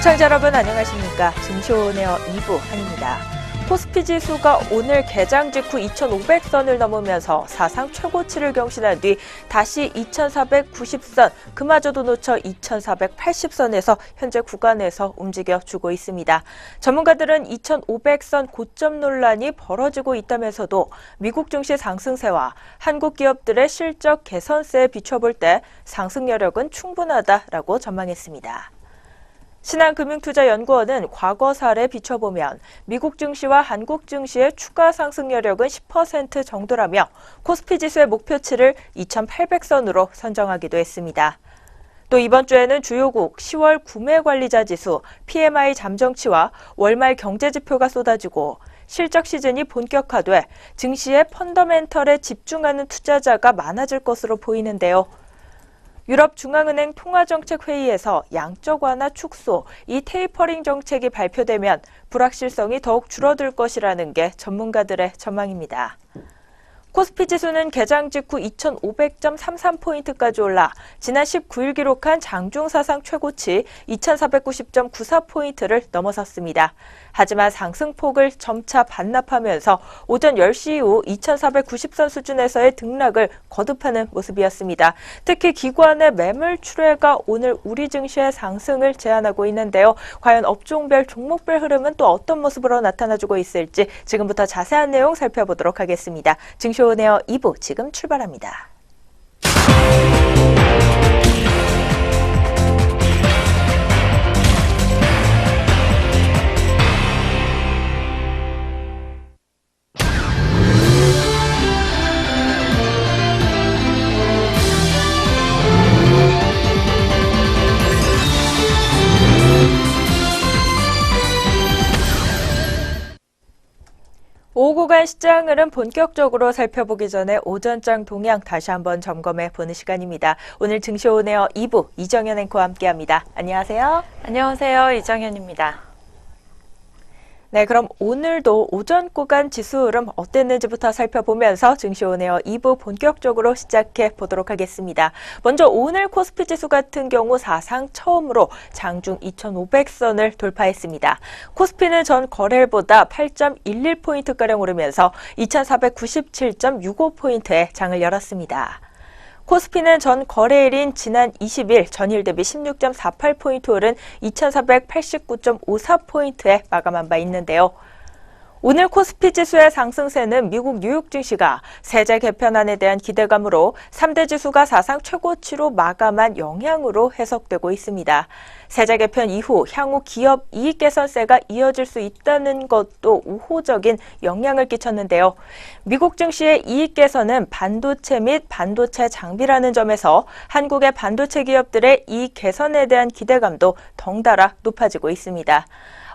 시청자 여러분 안녕하십니까. 증시오네어 2부 한입니다. 코스피 지수가 오늘 개장 직후 2,500선을 넘으면서 사상 최고치를 경신한 뒤 다시 2,490선, 그마저도 놓쳐 2,480선에서 현재 구간에서 움직여주고 있습니다. 전문가들은 2,500선 고점 논란이 벌어지고 있다면서도 미국 증시 상승세와 한국 기업들의 실적 개선세에 비춰볼 때 상승 여력은 충분하다라고 전망했습니다. 신한금융투자연구원은 과거 사례에 비춰보면 미국 증시와 한국 증시의 추가 상승 여력은 10% 정도라며 코스피 지수의 목표치를 2,800선으로 선정하기도 했습니다. 또 이번 주에는 주요국 10월 구매관리자 지수, PMI 잠정치와 월말 경제지표가 쏟아지고 실적 시즌이 본격화돼 증시의 펀더멘털에 집중하는 투자자가 많아질 것으로 보이는데요. 유럽중앙은행 통화정책회의에서 양적 완화 축소, 이 테이퍼링 정책이 발표되면 불확실성이 더욱 줄어들 것이라는 게 전문가들의 전망입니다. 코스피 지수는 개장 직후 2,500.33포인트까지 올라 지난 19일 기록한 장중 사상 최고치 2,490.94포인트를 넘어섰습니다. 하지만 상승폭을 점차 반납하면서 오전 10시 이후 2,490선 수준에서의 등락을 거듭하는 모습이었습니다. 특히 기관의 매물 출회가 오늘 우리 증시의 상승을 제한하고 있는데요. 과연 업종별, 종목별 흐름은 또 어떤 모습으로 나타나주고 있을지 지금부터 자세한 내용 살펴보도록 하겠습니다. 증시오네어 2부 지금 출발합니다. 오후 구간 시장 흐름 본격적으로 살펴보기 전에 오전장 동향 다시 한번 점검해 보는 시간입니다. 오늘 증시오네어 2부 이정현 앵커와 함께합니다. 안녕하세요. 안녕하세요. 이정현입니다. 네, 그럼 오늘도 오전 구간 지수 흐름 어땠는지부터 살펴보면서 증시오네어 2부 본격적으로 시작해 보도록 하겠습니다. 먼저 오늘 코스피 지수 같은 경우 사상 처음으로 장중 2,500선을 돌파했습니다. 코스피는 전 거래일보다 8.11포인트가량 오르면서 2,497.65포인트에 장을 열었습니다. 코스피는 전 거래일인 지난 20일 전일 대비 16.48포인트 오른 2,489.54포인트에 마감한 바 있는데요. 오늘 코스피 지수의 상승세는 미국 뉴욕 증시가 세제 개편안에 대한 기대감으로 3대 지수가 사상 최고치로 마감한 영향으로 해석되고 있습니다. 세제 개편 이후 향후 기업 이익 개선세가 이어질 수 있다는 것도 우호적인 영향을 끼쳤는데요. 미국 증시의 이익 개선은 반도체 및 반도체 장비라는 점에서 한국의 반도체 기업들의 이익 개선에 대한 기대감도 덩달아 높아지고 있습니다.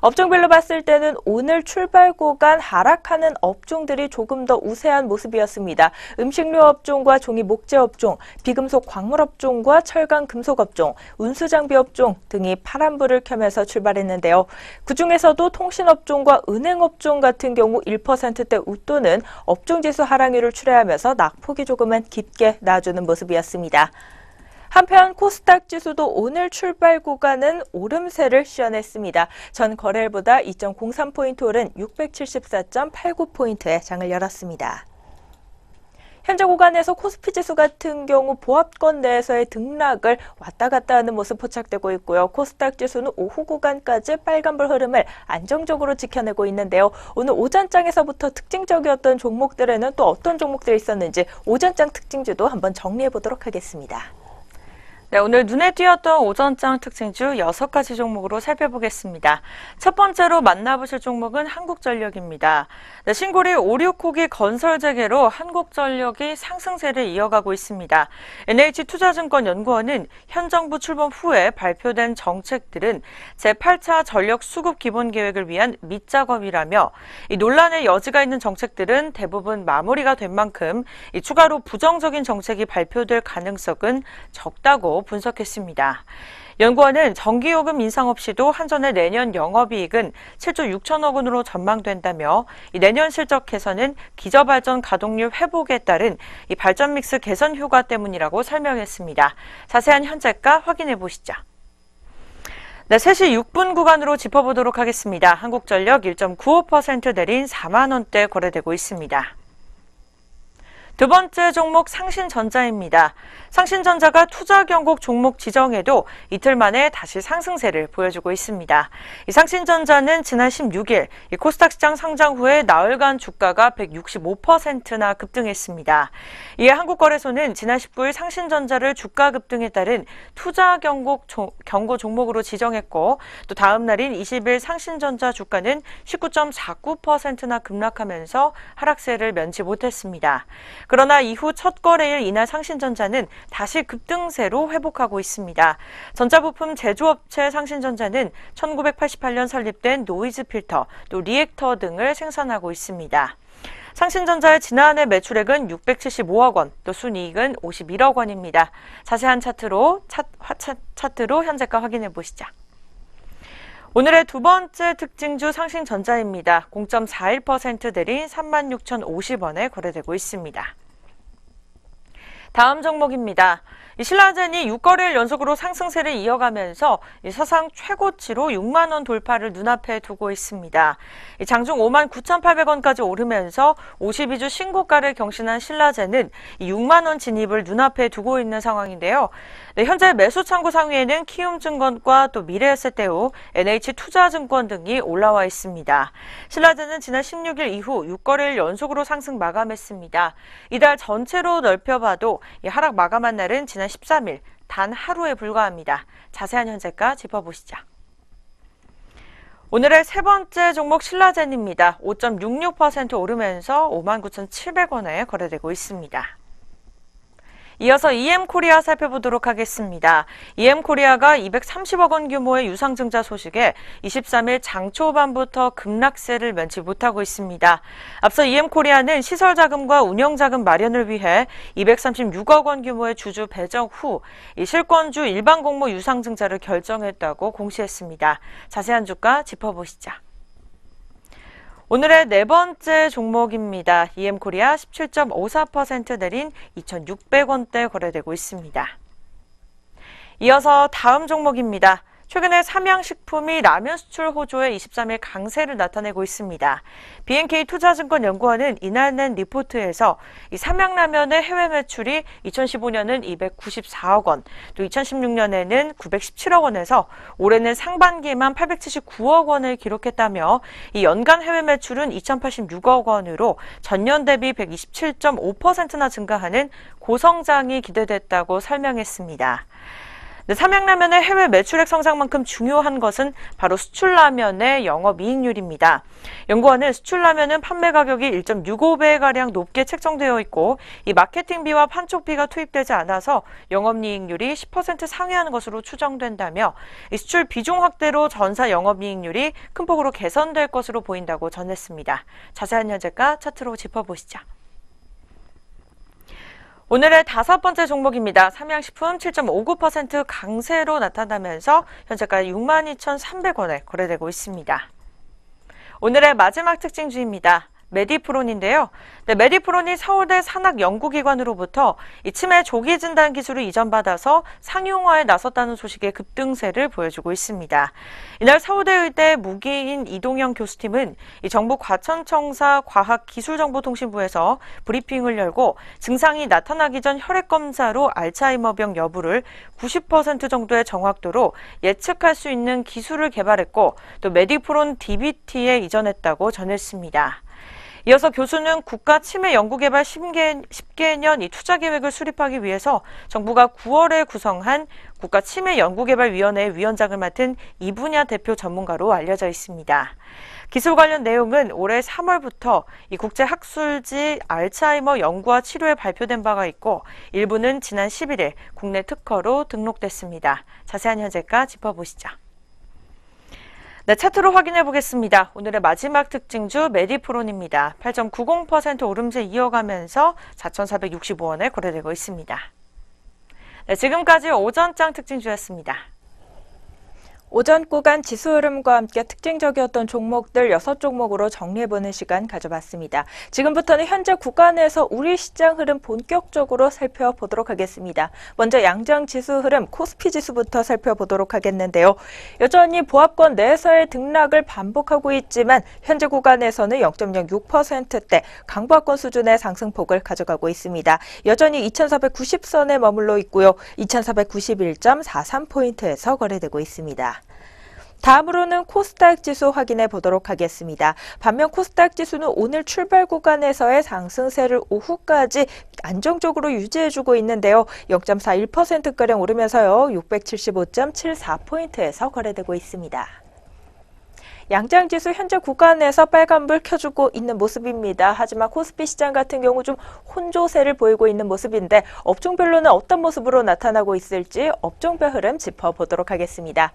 업종별로 봤을 때는 오늘 출발 구간 하락하는 업종들이 조금 더 우세한 모습이었습니다. 음식료 업종과 종이 목재 업종, 비금속 광물 업종과 철강 금속 업종, 운수 장비 업종 등이 파란불을 켜면서 출발했는데요. 그중에서도 통신 업종과 은행 업종 같은 경우 1%대 웃도는 업종 지수 하락률을 출회하면서 낙폭이 조금은 깊게 나와주는 모습이었습니다. 한편 코스닥 지수도 오늘 출발 구간은 오름세를 시현했습니다. 전 거래일보다 2.03포인트 오른 674.89포인트에 장을 열었습니다. 현재 구간에서 코스피 지수 같은 경우 보합권 내에서의 등락을 왔다 갔다 하는 모습 포착되고 있고요. 코스닥 지수는 오후 구간까지 빨간불 흐름을 안정적으로 지켜내고 있는데요. 오늘 오전장에서부터 특징적이었던 종목들에는 또 어떤 종목들이 있었는지 오전장 특징주도 한번 정리해 보도록 하겠습니다. 네, 오늘 눈에 띄었던 오전장 특징주 6가지 종목으로 살펴보겠습니다. 첫 번째로 만나보실 종목은 한국전력입니다. 네, 신고리 56호기 건설 재개로 한국전력이 상승세를 이어가고 있습니다. NH투자증권연구원은 현 정부 출범 후에 발표된 정책들은 제8차 전력 수급 기본 계획을 위한 밑작업이라며 이 논란의 여지가 있는 정책들은 대부분 마무리가 된 만큼 추가로 부정적인 정책이 발표될 가능성은 적다고 분석했습니다. 연구원은 전기요금 인상 없이도 한전의 내년 영업이익은 7조 6천억 원으로 전망된다며 내년 실적 개선은 기저발전 가동률 회복에 따른 이 발전 믹스 개선 효과 때문이라고 설명했습니다. 자세한 현재가 확인해 보시죠. 네, 3시 6분 구간으로 짚어보도록 하겠습니다. 한국전력 1.95% 내린 4만 원대 거래되고 있습니다. 두 번째 종목 상신전자입니다. 상신전자가 투자 경곡 종목 지정에도 이틀 만에 다시 상승세를 보여주고 있습니다. 이 상신전자는 지난 16일 코스닥 시장 상장 후에 나흘간 주가가 165%나 급등했습니다. 이에 한국거래소는 지난 19일 상신전자를 주가 급등에 따른 투자 경고 종목으로 지정했고, 또 다음 날인 20일 상신전자 주가는 19.49%나 급락하면서 하락세를 면치 못했습니다. 그러나 이후 첫 거래일 이날 상신전자는 다시 급등세로 회복하고 있습니다. 전자부품 제조업체 상신전자는 1988년 설립된 노이즈 필터, 또 리액터 등을 생산하고 있습니다. 상신전자의 지난해 매출액은 675억 원, 또 순이익은 51억 원입니다. 자세한 차트로 현재가 확인해 보시죠. 오늘의 두 번째 특징주 상신전자입니다. 0.41% 내린 36,050원에 거래되고 있습니다. 다음 종목입니다. 신라젠이 6거래일 연속으로 상승세를 이어가면서 사상 최고치로 6만 원 돌파를 눈앞에 두고 있습니다. 장중 5만 9,800원까지 오르면서 52주 신고가를 경신한 신라젠은 6만 원 진입을 눈앞에 두고 있는 상황인데요. 현재 매수 창구 상위에는 키움증권과 또 미래에셋대우, NH투자증권 등이 올라와 있습니다. 신라젠은 지난 16일 이후 6거래일 연속으로 상승 마감했습니다. 이달 전체로 넓혀봐도 하락 마감한 날은 지난 13일, 단 하루에 불과합니다. 자세한 현재가 짚어보시죠. 오늘의 세 번째 종목 신라젠입니다. 5.66% 오르면서 59,700원에 거래되고 있습니다. 이어서 EM코리아 살펴보도록 하겠습니다. EM코리아가 230억 원 규모의 유상증자 소식에 23일 장 초반부터 급락세를 면치 못하고 있습니다. 앞서 EM코리아는 시설자금과 운영자금 마련을 위해 236억 원 규모의 주주 배정 후 실권주 일반 공모 유상증자를 결정했다고 공시했습니다. 자세한 주가 짚어보시죠. 오늘의 네 번째 종목입니다. EM코리아 17.54% 내린 2,600원대 거래되고 있습니다. 이어서 다음 종목입니다. 최근에 삼양식품이 라면 수출 호조에 23일 강세를 나타내고 있습니다. BNK투자증권연구원은 이날 낸 리포트에서 이 삼양라면의 해외 매출이 2015년은 294억 원, 또 2016년에는 917억 원에서 올해는 상반기에만 879억 원을 기록했다며 이 연간 해외 매출은 2,086억 원으로 전년 대비 127.5%나 증가하는 고성장이 기대됐다고 설명했습니다. 삼양라면의 해외 매출액 성장만큼 중요한 것은 바로 수출라면의 영업이익률입니다. 연구원은 수출라면은 판매 가격이 1.65배가량 높게 책정되어 있고 이 마케팅비와 판촉비가 투입되지 않아서 영업이익률이 10% 상회하는 것으로 추정된다며 이 수출 비중 확대로 전사 영업이익률이 큰 폭으로 개선될 것으로 보인다고 전했습니다. 자세한 현재가 차트로 짚어보시죠. 오늘의 다섯 번째 종목입니다. 삼양식품 7.59% 강세로 나타나면서 현재까지 62,300원에 거래되고 있습니다. 오늘의 마지막 특징주입니다. 메디프론인데요. 메디프론이 서울대 산학연구기관으로부터 이 치매 조기 진단 기술을 이전받아서 상용화에 나섰다는 소식에 급등세를 보여주고 있습니다. 이날 서울대의대 무기인 이동영 교수팀은 이 정부 과천청사 과학기술정보통신부에서 브리핑을 열고 증상이 나타나기 전 혈액검사로 알츠하이머병 여부를 90% 정도의 정확도로 예측할 수 있는 기술을 개발했고 또 메디프론 DBT에 이전했다고 전했습니다. 이어서 교수는 국가 치매 연구개발 10개년 이 투자 계획을 수립하기 위해서 정부가 9월에 구성한 국가 치매 연구개발위원회 위원장을 맡은 이 분야 대표 전문가로 알려져 있습니다. 기술 관련 내용은 올해 3월부터 이 국제학술지 알츠하이머 연구와 치료에 발표된 바가 있고 일부는 지난 11일 국내 특허로 등록됐습니다. 자세한 현재가 짚어보시죠. 네, 차트로 확인해 보겠습니다. 오늘의 마지막 특징주 메디프론입니다. 8.90% 오름세 이어가면서 4,465원에 거래되고 있습니다. 네, 지금까지 오전장 특징주였습니다. 오전 구간 지수 흐름과 함께 특징적이었던 종목들 6종목으로 정리해보는 시간 가져봤습니다. 지금부터는 현재 구간에서 우리 시장 흐름 본격적으로 살펴보도록 하겠습니다. 먼저 양장 지수 흐름 코스피 지수부터 살펴보도록 하겠는데요. 여전히 보합권 내에서의 등락을 반복하고 있지만 현재 구간에서는 0.06%대 강보합권 수준의 상승폭을 가져가고 있습니다. 여전히 2490선에 머물러 있고요. 2491.43포인트에서 거래되고 있습니다. 다음으로는 코스닥 지수 확인해 보도록 하겠습니다. 반면 코스닥 지수는 오늘 출발 구간에서의 상승세를 오후까지 안정적으로 유지해주고 있는데요. 0.41%가량 오르면서요. 675.74포인트에서 거래되고 있습니다. 양장지수 현재 구간에서 빨간불 켜주고 있는 모습입니다. 하지만 코스피 시장 같은 경우 좀 혼조세를 보이고 있는 모습인데 업종별로는 어떤 모습으로 나타나고 있을지 업종별 흐름 짚어보도록 하겠습니다.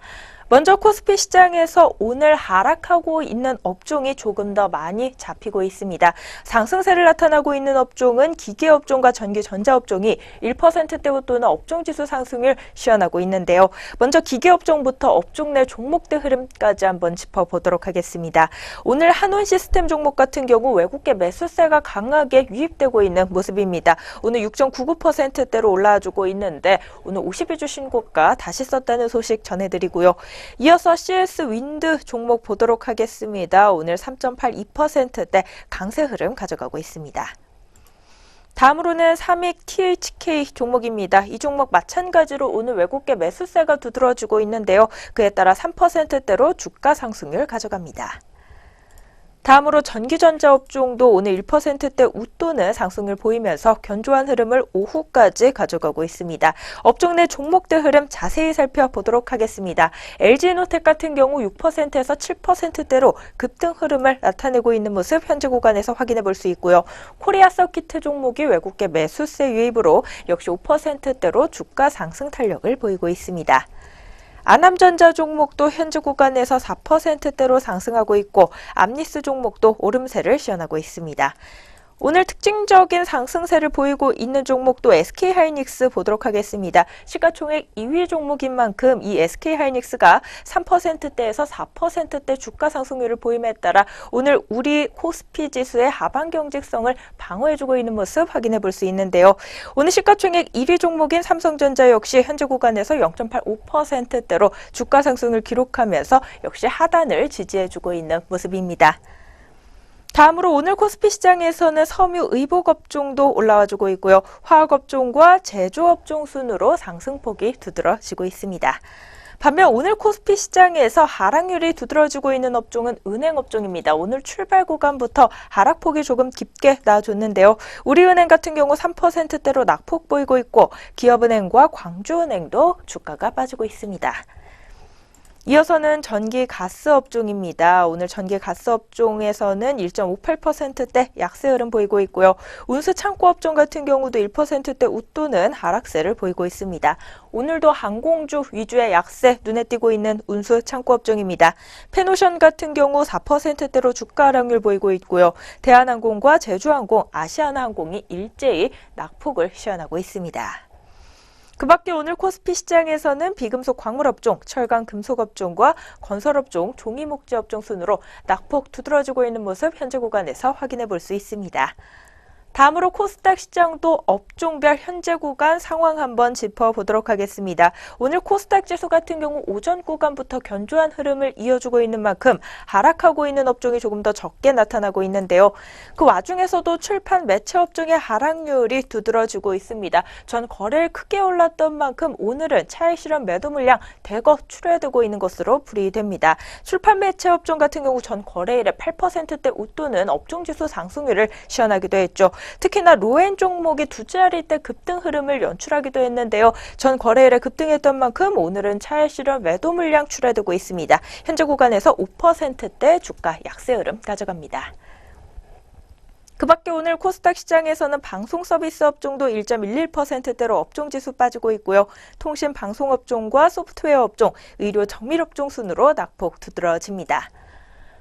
먼저 코스피 시장에서 오늘 하락하고 있는 업종이 조금 더 많이 잡히고 있습니다. 상승세를 나타나고 있는 업종은 기계업종과 전기전자업종이 1%대 또는 업종지수 상승률 시현하고 있는데요. 먼저 기계업종부터 업종 내 종목대 흐름까지 한번 짚어보도록 하겠습니다. 오늘 한온시스템 종목 같은 경우 외국계 매수세가 강하게 유입되고 있는 모습입니다. 오늘 6.99%대로 올라와주고 있는데 오늘 52주 신고가 다시 썼다는 소식 전해드리고요. 이어서 CS 윈드 종목 보도록 하겠습니다. 오늘 3.82%대 강세 흐름 가져가고 있습니다. 다음으로는 삼익 THK 종목입니다. 이 종목 마찬가지로 오늘 외국계 매수세가 두드러지고 있는데요. 그에 따라 3%대로 주가 상승률 가져갑니다. 다음으로 전기전자 업종도 오늘 1%대 웃도는 상승을 보이면서 견조한 흐름을 오후까지 가져가고 있습니다. 업종 내 종목대 흐름 자세히 살펴보도록 하겠습니다. LG노텍 같은 경우 6%에서 7%대로 급등 흐름을 나타내고 있는 모습 현재 구간에서 확인해 볼 수 있고요. 코리아 서키트 종목이 외국계 매수세 유입으로 역시 5%대로 주가 상승 탄력을 보이고 있습니다. 아남전자 종목도 현재 구간에서 4%대로 상승하고 있고 암리스 종목도 오름세를 시현하고 있습니다. 오늘 특징적인 상승세를 보이고 있는 종목도 SK하이닉스 보도록 하겠습니다. 시가총액 2위 종목인 만큼 이 SK하이닉스가 3%대에서 4%대 주가 상승률을 보임에 따라 오늘 우리 코스피 지수의 하방 경직성을 방어해주고 있는 모습 확인해 볼 수 있는데요. 오늘 시가총액 1위 종목인 삼성전자 역시 현재 구간에서 0.85%대로 주가 상승을 기록하면서 역시 하단을 지지해주고 있는 모습입니다. 다음으로 오늘 코스피 시장에서는 섬유 의복업종도 올라와주고 있고요. 화학업종과 제조업종 순으로 상승폭이 두드러지고 있습니다. 반면 오늘 코스피 시장에서 하락률이 두드러지고 있는 업종은 은행업종입니다. 오늘 출발 구간부터 하락폭이 조금 깊게 나와줬는데요. 우리은행 같은 경우 3%대로 낙폭 보이고 있고 기업은행과 광주은행도 주가가 빠지고 있습니다. 이어서는 전기가스 업종입니다. 오늘 전기가스 업종에서는 1.58%대 약세 흐름 보이고 있고요. 운수 창고 업종 같은 경우도 1%대 웃도는 하락세를 보이고 있습니다. 오늘도 항공주 위주의 약세 눈에 띄고 있는 운수 창고 업종입니다. 페노션 같은 경우 4%대로 주가 하락률 보이고 있고요. 대한항공과 제주항공, 아시아나항공이 일제히 낙폭을 시현하고 있습니다. 그 밖에 오늘 코스피 시장에서는 비금속 광물업종, 철강금속업종과 건설업종, 종이목재업종 순으로 낙폭 두드러지고 있는 모습 현재 구간에서 확인해 볼 수 있습니다. 다음으로 코스닥 시장도 업종별 현재 구간 상황 한번 짚어보도록 하겠습니다. 오늘 코스닥 지수 같은 경우 오전 구간부터 견조한 흐름을 이어주고 있는 만큼 하락하고 있는 업종이 조금 더 적게 나타나고 있는데요. 그 와중에서도 출판 매체 업종의 하락률이 두드러지고 있습니다. 전 거래일 크게 올랐던 만큼 오늘은 차익 실현 매도 물량 대거 출회되고 있는 것으로 풀이됩니다. 출판 매체 업종 같은 경우 전 거래일에 8%대 웃도는 업종지수 상승률을 시현하기도 했죠. 특히나 로엔 종목이 두 자리대 급등 흐름을 연출하기도 했는데요. 전 거래일에 급등했던 만큼 오늘은 차익 실현 매도 물량 출회되고 있습니다. 현재 구간에서 5%대 주가 약세 흐름 가져갑니다. 그 밖에 오늘 코스닥 시장에서는 방송 서비스 업종도 1.11%대로 업종지수 빠지고 있고요. 통신 방송업종과 소프트웨어 업종, 의료 정밀업종 순으로 낙폭 두드러집니다.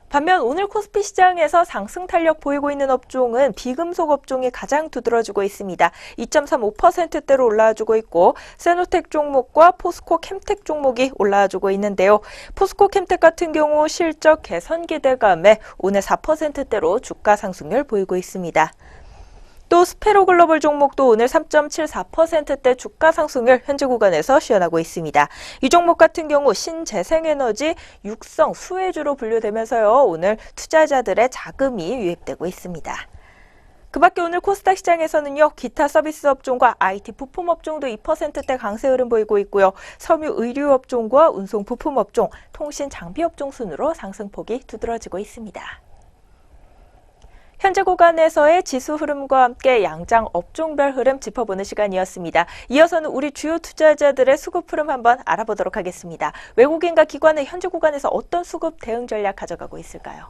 반면 오늘 코스피 시장에서 상승 탄력 보이고 있는 업종은 비금속 업종이 가장 두드러지고 있습니다. 2.35%대로 올라와주고 있고 세노텍 종목과 포스코 캠텍 종목이 올라와주고 있는데요. 포스코 캠텍 같은 경우 실적 개선 기대감에 오늘 4%대로 주가 상승률 보이고 있습니다. 또 스페로 글로벌 종목도 오늘 3.74%대 주가 상승률 현재 구간에서 시현하고 있습니다. 이 종목 같은 경우 신재생에너지 육성 수혜주로 분류되면서요. 오늘 투자자들의 자금이 유입되고 있습니다. 그 밖에 오늘 코스닥 시장에서는요. 기타 서비스 업종과 IT 부품 업종도 2%대 강세 흐름 보이고 있고요. 섬유 의류 업종과 운송 부품 업종, 통신 장비 업종 순으로 상승폭이 두드러지고 있습니다. 현재 구간에서의 지수 흐름과 함께 양장 업종별 흐름 짚어보는 시간이었습니다. 이어서는 우리 주요 투자자들의 수급 흐름 한번 알아보도록 하겠습니다. 외국인과 기관은 현재 구간에서 어떤 수급 대응 전략 가져가고 있을까요?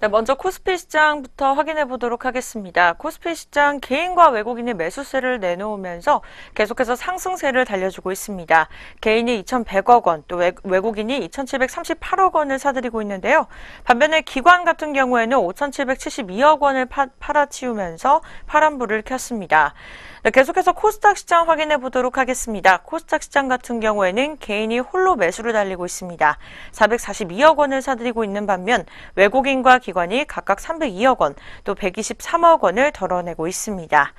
네, 먼저 코스피 시장부터 확인해 보도록 하겠습니다. 코스피 시장 개인과 외국인이 매수세를 내놓으면서 계속해서 상승세를 달려주고 있습니다. 개인이 2,100억 원, 또 외국인이 2,738억 원을 사들이고 있는데요. 반면에 기관 같은 경우에는 5,772억 원을 팔아치우면서 파란불을 켰습니다. 네, 계속해서 코스닥 시장 확인해 보도록 하겠습니다. 코스닥 시장 같은 경우에는 개인이 홀로 매수를 달리고 있습니다. 442억 원을 사들이고 있는 반면 외국인과 기관이 각각 302억 원, 또 123억 원을 덜어내고 있습니다.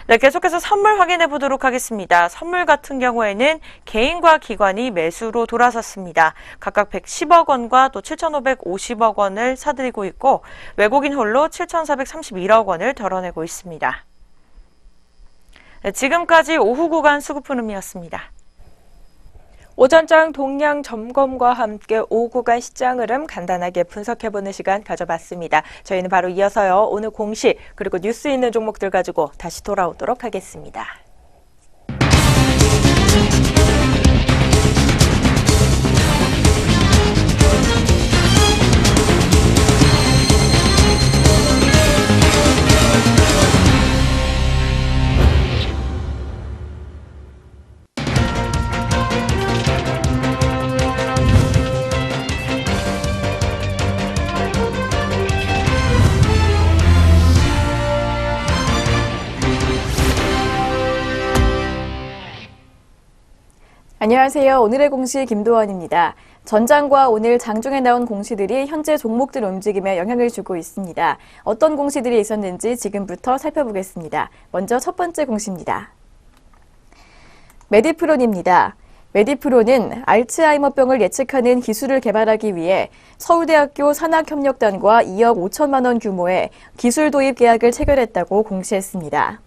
네, 계속해서 선물 확인해 보도록 하겠습니다. 선물 같은 경우에는 개인과 기관이 매수로 돌아섰습니다. 각각 110억 원과 또 7,550억 원을 사들이고 있고 외국인 홀로 7,431억 원을 덜어내고 있습니다. 네, 지금까지 오후 구간 수급 흐름이었습니다. 오전장 동향 점검과 함께 오후 구간 시장 흐름 간단하게 분석해보는 시간 가져봤습니다. 저희는 바로 이어서요. 오늘 공시 그리고 뉴스 있는 종목들 가지고 다시 돌아오도록 하겠습니다. 안녕하세요. 오늘의 공시 김도원입니다. 전장과 오늘 장중에 나온 공시들이 현재 종목들 움직임에 영향을 주고 있습니다. 어떤 공시들이 있었는지 지금부터 살펴보겠습니다. 먼저 첫 번째 공시입니다. 메디프론입니다. 메디프론은 알츠하이머병을 예측하는 기술을 개발하기 위해 서울대학교 산학협력단과 2억 5천만 원 규모의 기술 도입 계약을 체결했다고 공시했습니다.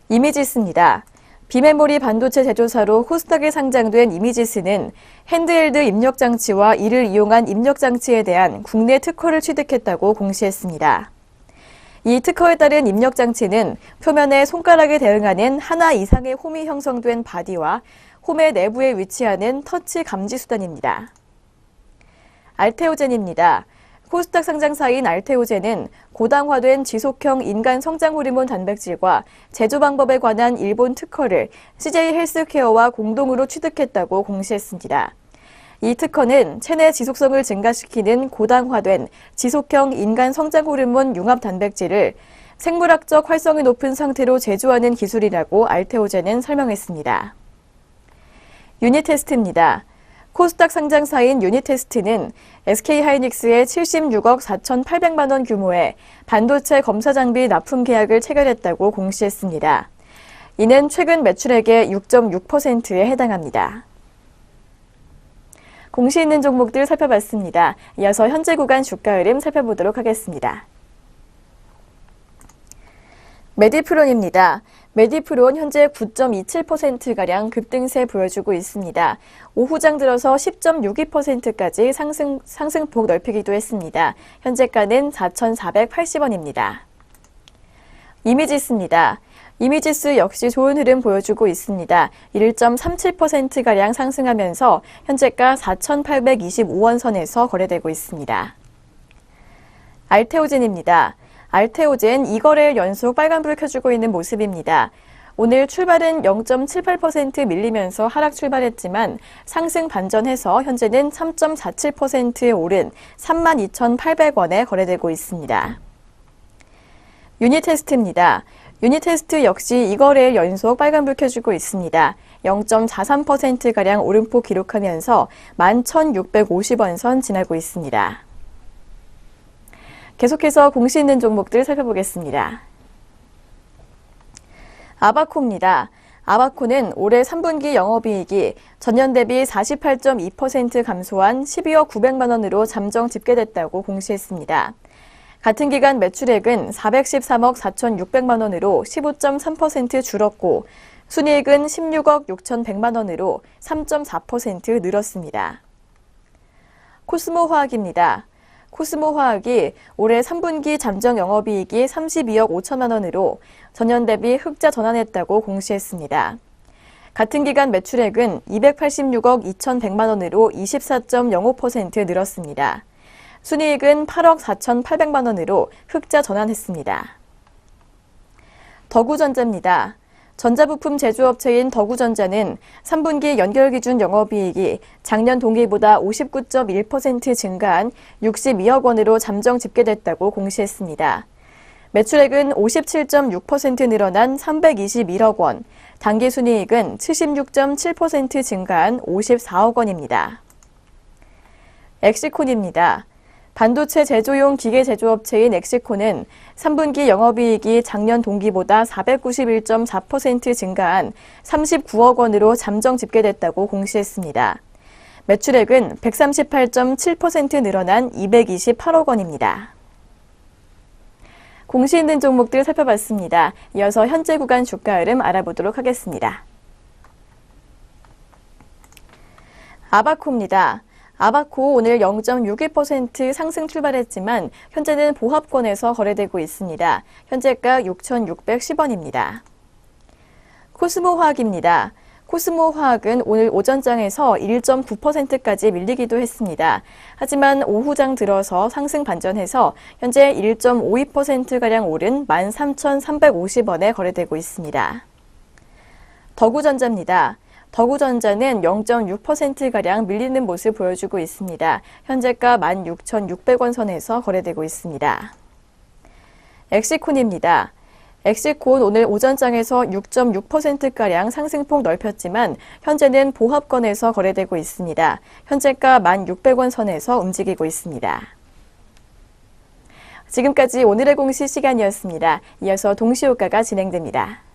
이미지스입니다. 비메모리 반도체 제조사로 코스닥에 상장된 이미지스는 핸드헬드 입력장치와 이를 이용한 입력장치에 대한 국내 특허를 취득했다고 공시했습니다. 이 특허에 따른 입력장치는 표면에 손가락에 대응하는 하나 이상의 홈이 형성된 바디와 홈의 내부에 위치하는 터치 감지 수단입니다. 알테오젠입니다. 코스닥 상장사인 알테오젠은 고당화된 지속형 인간 성장 호르몬 단백질과 제조 방법에 관한 일본 특허를 CJ 헬스케어와 공동으로 취득했다고 공시했습니다. 이 특허는 체내 지속성을 증가시키는 고당화된 지속형 인간 성장 호르몬 융합 단백질을 생물학적 활성이 높은 상태로 제조하는 기술이라고 알테오젠은 설명했습니다. 유니테스트입니다. 코스닥 상장사인 유니테스트는 SK하이닉스의 76억 4,800만 원 규모의 반도체 검사 장비 납품 계약을 체결했다고 공시했습니다. 이는 최근 매출액의 6.6%에 해당합니다. 공시 있는 종목들 살펴봤습니다. 이어서 현재 구간 주가 흐름 살펴보도록 하겠습니다. 메디프론입니다. 메디프론 현재 9.27%가량 급등세 보여주고 있습니다. 오후장 들어서 10.62%까지 상승폭 넓히기도 했습니다. 현재가는 4,480원입니다. 이미지스입니다. 이미지스 역시 좋은 흐름 보여주고 있습니다. 1.37%가량 상승하면서 현재가 4,825원 선에서 거래되고 있습니다. 알테오젠입니다. 알테오젠 2거래일 연속 빨간불을 켜주고 있는 모습입니다. 오늘 출발은 0.78% 밀리면서 하락 출발했지만 상승 반전해서 현재는 3.47%에 오른 32,800원에 거래되고 있습니다. 유니테스트입니다. 유니테스트 역시 이거래일 연속 빨간불 켜주고 있습니다. 0.43%가량 오름폭 기록하면서 11,650원 선 지나고 있습니다. 계속해서 공시 있는 종목들 살펴보겠습니다. 아바코입니다. 아바코는 올해 3분기 영업이익이 전년 대비 48.2% 감소한 12억 900만 원으로 잠정 집계됐다고 공시했습니다. 같은 기간 매출액은 413억 4,600만 원으로 15.3% 줄었고 순이익은 16억 6,100만 원으로 3.4% 늘었습니다. 코스모화학입니다. 코스모화학이 올해 3분기 잠정 영업이익이 32억 5천만 원으로 전년 대비 흑자 전환했다고 공시했습니다. 같은 기간 매출액은 286억 2,100만 원으로 24.05% 늘었습니다. 순이익은 8억 4,800만 원으로 흑자 전환했습니다. 덕우전자입니다. 전자부품 제조업체인 덕우전자는 3분기 연결기준 영업이익이 작년 동기보다 59.1% 증가한 62억 원으로 잠정 집계됐다고 공시했습니다. 매출액은 57.6% 늘어난 321억 원, 당기순이익은 76.7% 증가한 54억 원입니다. 엑시콘입니다. 반도체 제조용 기계 제조업체인 엑시콘은 3분기 영업이익이 작년 동기보다 491.4% 증가한 39억 원으로 잠정 집계됐다고 공시했습니다. 매출액은 138.7% 늘어난 228억 원입니다. 공시 있는 종목들 살펴봤습니다. 이어서 현재 구간 주가 흐름 알아보도록 하겠습니다. 아바코입니다. 아바코 오늘 0.61% 상승 출발했지만 현재는 보합권에서 거래되고 있습니다. 현재가 6,610원입니다. 코스모화학입니다. 코스모화학은 오늘 오전장에서 1.9%까지 밀리기도 했습니다. 하지만 오후장 들어서 상승 반전해서 현재 1.52%가량 오른 13,350원에 거래되고 있습니다. 덕우전자입니다. 덕우전자는 0.6%가량 밀리는 모습 보여주고 있습니다. 현재가 16,600원 선에서 거래되고 있습니다. 엑시콘입니다. 엑시콘 오늘 오전장에서 6.6%가량 상승폭 넓혔지만 현재는 보합권에서 거래되고 있습니다. 현재가 1,600원 선에서 움직이고 있습니다. 지금까지 오늘의 공시 시간이었습니다. 이어서 동시효과가 진행됩니다.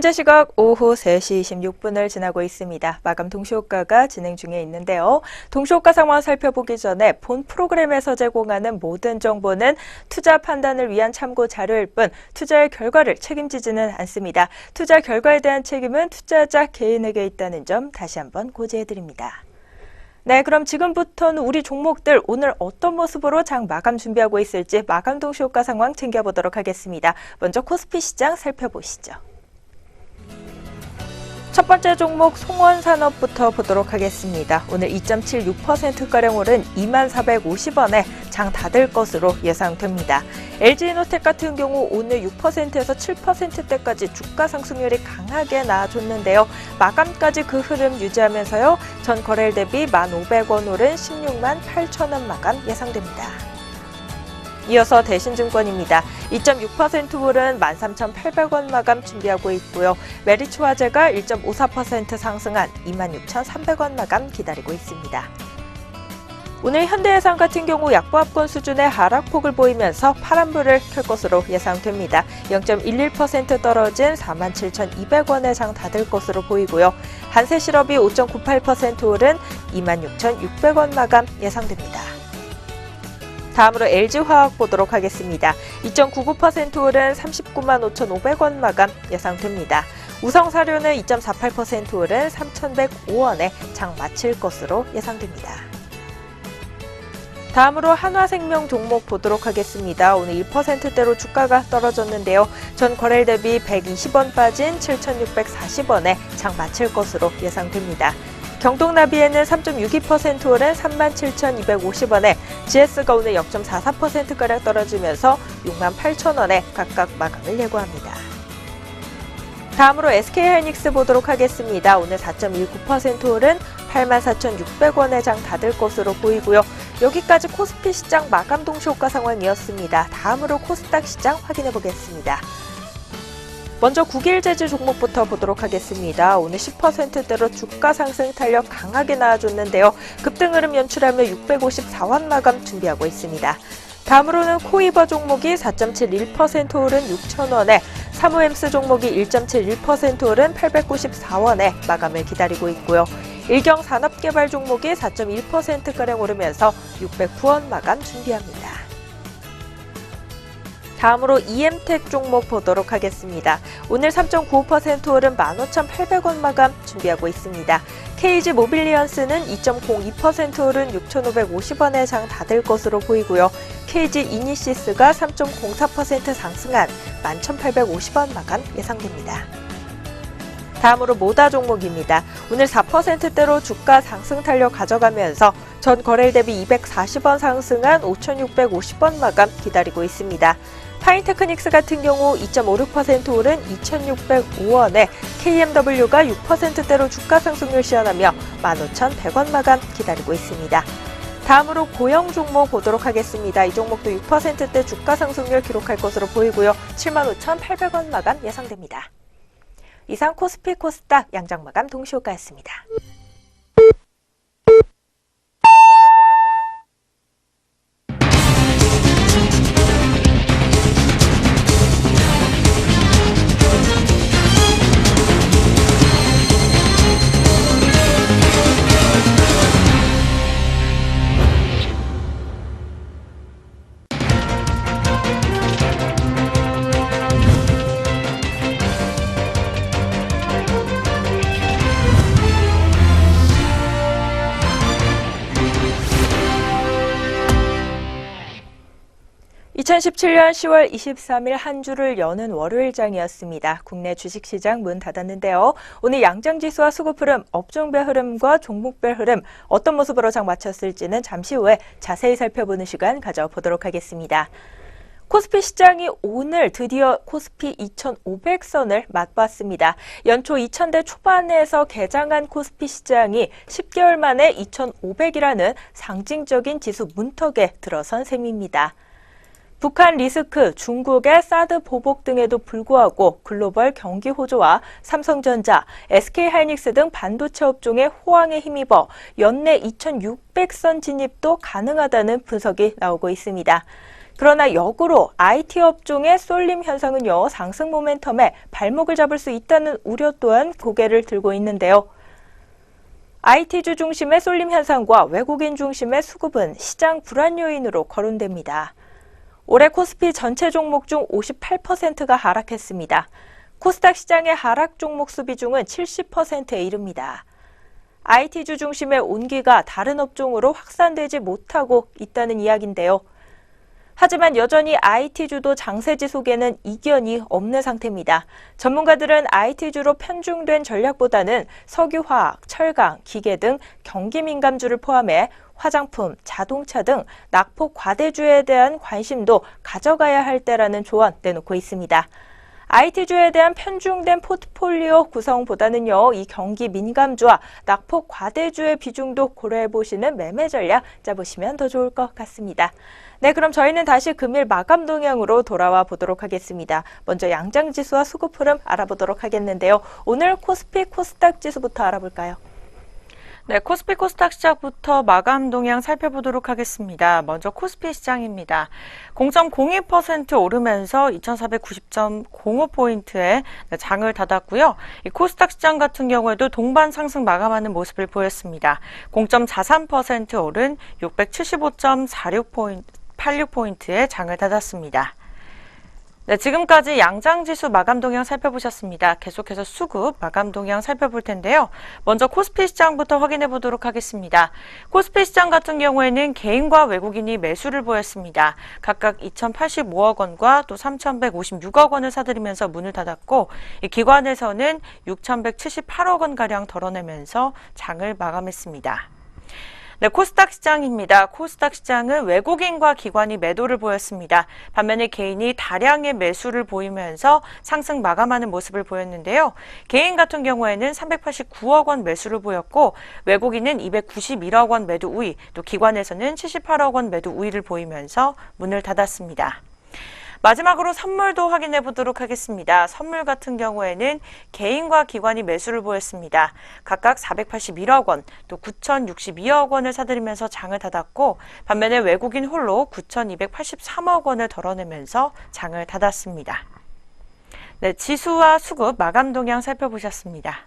현재 시각 오후 3시 26분을 지나고 있습니다. 마감 동시효과가 진행 중에 있는데요. 동시효과 상황 살펴보기 전에 본 프로그램에서 제공하는 모든 정보는 투자 판단을 위한 참고 자료일 뿐 투자의 결과를 책임지지는 않습니다. 투자 결과에 대한 책임은 투자자 개인에게 있다는 점 다시 한번 고지해드립니다. 네, 그럼 지금부터는 우리 종목들 오늘 어떤 모습으로 장 마감 준비하고 있을지 마감 동시효과 상황 챙겨보도록 하겠습니다. 먼저 코스피 시장 살펴보시죠. 첫 번째 종목 송원산업부터 보도록 하겠습니다. 오늘 2.76%가량 오른 2450원에 장 닫을 것으로 예상됩니다. LG이노텍 같은 경우 오늘 6%에서 7%대까지 주가 상승률이 강하게 나아졌는데요. 마감까지 그 흐름 유지하면서요. 전 거래일 대비 1,500원 오른 16만 8천원 마감 예상됩니다. 이어서 대신증권입니다. 2.6% 오른 13,800원 마감 준비하고 있고요. 메리츠화재가 1.54% 상승한 26,300원 마감 기다리고 있습니다. 오늘 현대해상 같은 경우 약보합권 수준의 하락폭을 보이면서 파란불을 켤 것으로 예상됩니다. 0.11% 떨어진 47,200원에 장 닫을 것으로 보이고요. 한세실업이 5.98% 오른 26,600원 마감 예상됩니다. 다음으로 LG화학 보도록 하겠습니다. 2.99% 오른 39만 5,500원 마감 예상됩니다. 우성사료는 2.48% 오른 3,105원에 장 마칠 것으로 예상됩니다. 다음으로 한화생명 종목 보도록 하겠습니다. 오늘 1%대로 주가가 떨어졌는데요. 전 거래일 대비 120원 빠진 7,640원에 장 마칠 것으로 예상됩니다. 경동나비에는 3.62% 오른 37,250원에 GS가 오늘 0.44%가량 떨어지면서 68,000원에 각각 마감을 예고합니다. 다음으로 SK하이닉스 보도록 하겠습니다. 오늘 4.19% 오른 84,600원에 장 닫을 것으로 보이고요. 여기까지 코스피 시장 마감 동시효과 상황이었습니다. 다음으로 코스닥 시장 확인해 보겠습니다. 먼저 국일제주 종목부터 보도록 하겠습니다. 오늘 10%대로 주가 상승 탄력 강하게 나와줬는데요. 급등 흐름 연출하며 654원 마감 준비하고 있습니다. 다음으로는 코이버 종목이 4.71% 오른 6,000원에 사무엠스 종목이 1.71% 오른 894원에 마감을 기다리고 있고요. 일경산업개발 종목이 4.1%가량 오르면서 609원 마감 준비합니다. 다음으로 EM텍 종목 보도록 하겠습니다. 오늘 3.95% 오른 15,800원 마감 준비하고 있습니다. KG 모빌리언스는 2.02% 오른 6,550원에 장 닫을 것으로 보이고요. KG 이니시스가 3.04% 상승한 11,850원 마감 예상됩니다. 다음으로 모다 종목입니다. 오늘 4%대로 주가 상승 탄력 가져가면서 전 거래일 대비 240원 상승한 5,650원 마감 기다리고 있습니다. 파인테크닉스 같은 경우 2.56% 오른 2,605원에 KMW가 6%대로 주가 상승률 시현하며 15,100원 마감 기다리고 있습니다. 다음으로 고영 종목 보도록 하겠습니다. 이 종목도 6%대 주가 상승률 기록할 것으로 보이고요. 75,800원 마감 예상됩니다. 이상 코스피 코스닥 양장 마감 동시효과였습니다. (2017년 10월 23일) 한 주를 여는 월요일장이었습니다. 국내 주식시장 문 닫았는데요. 오늘 양장지수와 수급 흐름, 업종별 흐름과 종목별 흐름 어떤 모습으로 장 마쳤을지는 잠시 후에 자세히 살펴보는 시간 가져보도록 하겠습니다. 코스피 시장이 오늘 드디어 코스피 2,500선을 맛봤습니다. 연초 2,000대 초반에서 개장한 코스피 시장이 10개월 만에 2,500이라는 상징적인 지수 문턱에 들어선 셈입니다. 북한 리스크, 중국의 사드 보복 등에도 불구하고 글로벌 경기 호조와 삼성전자, SK하이닉스 등 반도체 업종의 호황에 힘입어 연내 2,600선 진입도 가능하다는 분석이 나오고 있습니다. 그러나 역으로 IT 업종의 쏠림 현상은요, 상승 모멘텀에 발목을 잡을 수 있다는 우려 또한 고개를 들고 있는데요. IT주 중심의 쏠림 현상과 외국인 중심의 수급은 시장 불안 요인으로 거론됩니다. 올해 코스피 전체 종목 중 58%가 하락했습니다. 코스닥 시장의 하락 종목 수 비중은 70%에 이릅니다. IT주 중심의 온기가 다른 업종으로 확산되지 못하고 있다는 이야기인데요. 하지만 여전히 IT주도 장세지 속에는 이견이 없는 상태입니다. 전문가들은 IT주로 편중된 전략보다는 석유화학, 철강, 기계 등 경기 민감주를 포함해 화장품, 자동차 등 낙폭 과대주에 대한 관심도 가져가야 할 때라는 조언 내놓고 있습니다. IT주에 대한 편중된 포트폴리오 구성보다는요, 이 경기 민감주와 낙폭 과대주의 비중도 고려해보시는 매매 전략 짜보시면 더 좋을 것 같습니다. 네, 그럼 저희는 다시 금일 마감 동향으로 돌아와 보도록 하겠습니다. 먼저 양장지수와 수급 흐름 알아보도록 하겠는데요. 오늘 코스피, 코스닥 지수부터 알아볼까요? 네, 코스피 코스닥 시작부터 마감 동향 살펴보도록 하겠습니다. 먼저 코스피 시장입니다. 0.02% 오르면서 2490.05포인트에 장을 닫았고요. 이 코스닥 시장 같은 경우에도 동반 상승 마감하는 모습을 보였습니다. 0.43% 오른 675.86포인트에 장을 닫았습니다. 네, 지금까지 양장지수 마감 동향 살펴보셨습니다. 계속해서 수급 마감 동향 살펴볼 텐데요. 먼저 코스피 시장부터 확인해 보도록 하겠습니다. 코스피 시장 같은 경우에는 개인과 외국인이 매수를 보였습니다. 각각 2,085억 원과 또 3,156억 원을 사들이면서 문을 닫았고, 이 기관에서는 6,178억 원가량 덜어내면서 장을 마감했습니다. 네, 코스닥 시장입니다. 코스닥 시장은 외국인과 기관이 매도를 보였습니다. 반면에 개인이 다량의 매수를 보이면서 상승 마감하는 모습을 보였는데요. 개인 같은 경우에는 389억 원 매수를 보였고, 외국인은 291억 원 매도 우위, 또 기관에서는 78억 원 매도 우위를 보이면서 문을 닫았습니다. 마지막으로 선물도 확인해 보도록 하겠습니다. 선물 같은 경우에는 개인과 기관이 매수를 보였습니다. 각각 481억 원, 또 9,062억 원을 사들이면서 장을 닫았고, 반면에 외국인 홀로 9,283억 원을 덜어내면서 장을 닫았습니다. 네, 지수와 수급 마감 동향 살펴보셨습니다.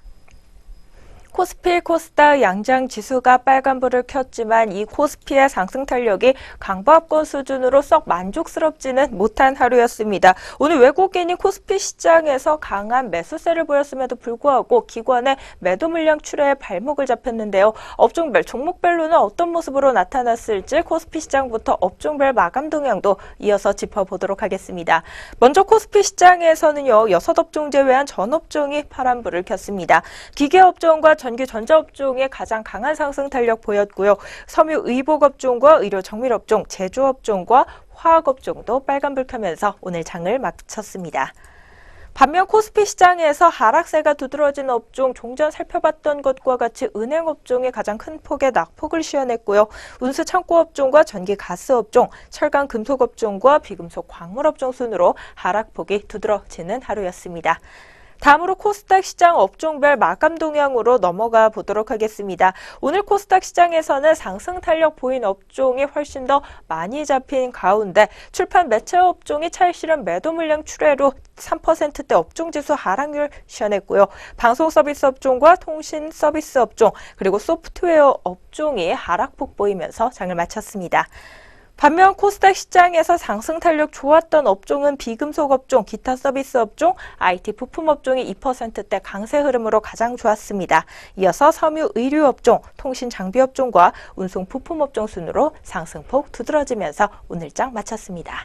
코스피, 코스닥 양장 지수가 빨간불을 켰지만 이 코스피의 상승 탄력이 강보합권 수준으로 썩 만족스럽지는 못한 하루였습니다. 오늘 외국인이 코스피 시장에서 강한 매수세를 보였음에도 불구하고 기관의 매도 물량 출회에 발목을 잡혔는데요. 업종별, 종목별로는 어떤 모습으로 나타났을지 코스피 시장부터 업종별 마감 동향도 이어서 짚어보도록 하겠습니다. 먼저 코스피 시장에서는요, 6업종 제외한 전 업종이 파란불을 켰습니다. 기계업종과 전기 전자업종에 가장 강한 상승 탄력 보였고요. 섬유 의복업종과 의료 정밀업종, 제조업종과 화학업종도 빨간불 켜면서 오늘 장을 마쳤습니다. 반면 코스피 시장에서 하락세가 두드러진 업종, 종전 살펴봤던 것과 같이 은행업종이 가장 큰 폭의 낙폭을 시현했고요. 운수 창고업종과 전기 가스업종, 철강 금속업종과 비금속 광물업종 순으로 하락폭이 두드러지는 하루였습니다. 다음으로 코스닥 시장 업종별 마감 동향으로 넘어가 보도록 하겠습니다. 오늘 코스닥 시장에서는 상승 탄력 보인 업종이 훨씬 더 많이 잡힌 가운데 출판 매체 업종이 찰실한 매도 물량 출회로 3%대 업종지수 하락률 시현했고요. 방송 서비스 업종과 통신 서비스 업종, 그리고 소프트웨어 업종이 하락폭 보이면서 장을 마쳤습니다. 반면 코스닥 시장에서 상승 탄력 좋았던 업종은 비금속 업종, 기타 서비스 업종, IT 부품 업종이 2%대 강세 흐름으로 가장 좋았습니다. 이어서 섬유 의류 업종, 통신 장비 업종과 운송 부품 업종 순으로 상승폭 두드러지면서 오늘 장 마쳤습니다.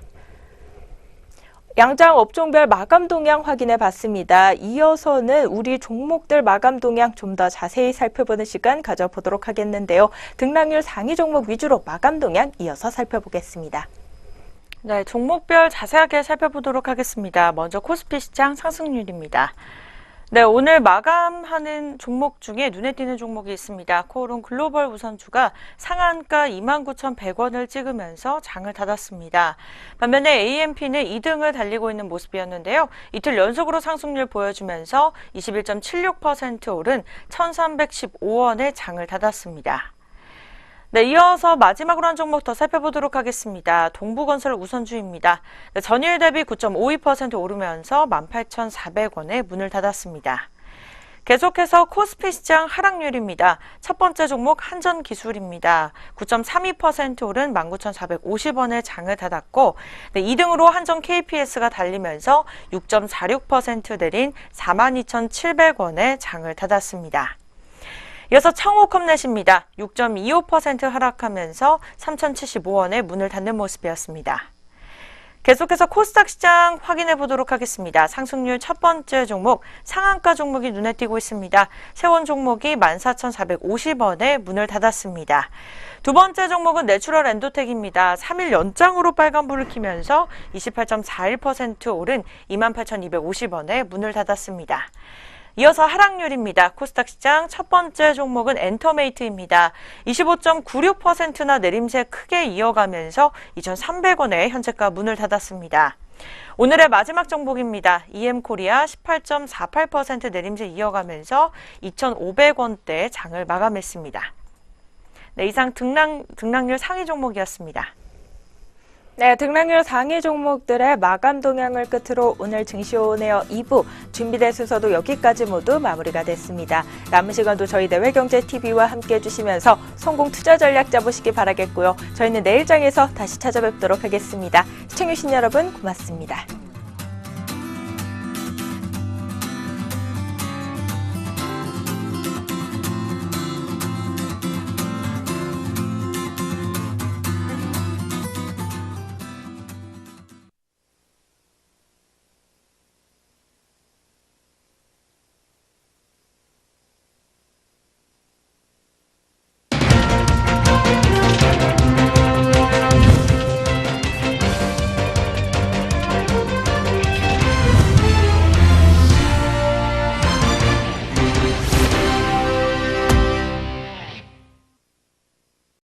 양장 업종별 마감 동향 확인해 봤습니다. 이어서는 우리 종목들 마감 동향 좀 더 자세히 살펴보는 시간 가져보도록 하겠는데요. 등락률 상위 종목 위주로 마감 동향 이어서 살펴보겠습니다. 네, 종목별 자세하게 살펴보도록 하겠습니다. 먼저 코스피 시장 상승률입니다. 네, 오늘 마감하는 종목 중에 눈에 띄는 종목이 있습니다. 코오롱 글로벌 우선주가 상한가 29,100원을 찍으면서 장을 닫았습니다. 반면에 AMP는 2등을 달리고 있는 모습이었는데요. 이틀 연속으로 상승률 보여주면서 21.76% 오른 1,315원에 장을 닫았습니다. 네, 이어서 마지막으로 한 종목 더 살펴보도록 하겠습니다. 동부건설 우선주입니다. 네, 전일 대비 9.52% 오르면서 18,400원에 문을 닫았습니다. 계속해서 코스피 시장 하락률입니다. 첫 번째 종목 한전기술입니다. 9.32% 오른 19,450원에 장을 닫았고, 네, 2등으로 한전 KPS가 달리면서 6.46% 내린 42,700원에 장을 닫았습니다. 이어서 청호컴넷입니다. 6.25% 하락하면서 3,075원에 문을 닫는 모습이었습니다. 계속해서 코스닥 시장 확인해 보도록 하겠습니다. 상승률 첫 번째 종목, 상한가 종목이 눈에 띄고 있습니다. 세원 종목이 14,450원에 문을 닫았습니다. 두 번째 종목은 내추럴 엔도텍입니다. 3일 연장으로 빨간불을 켜면서 28.41% 오른 28,250원에 문을 닫았습니다. 이어서 하락률입니다. 코스닥 시장 첫 번째 종목은 엔터메이트입니다. 25.96%나 내림세 크게 이어가면서 2,300원에 현재가 문을 닫았습니다. 오늘의 마지막 종목입니다. EM코리아 18.48% 내림세 이어가면서 2,500원대 장을 마감했습니다. 네, 이상 등락률 상위 종목이었습니다. 네, 등락률 상위 종목들의 마감 동향을 끝으로 오늘 증시온에어 2부 준비된 순서도 여기까지 모두 마무리가 됐습니다. 남은 시간도 저희 내외경제TV와 함께해 주시면서 성공 투자 전략 짜보시기 바라겠고요. 저희는 내일장에서 다시 찾아뵙도록 하겠습니다. 시청해주신 여러분 고맙습니다.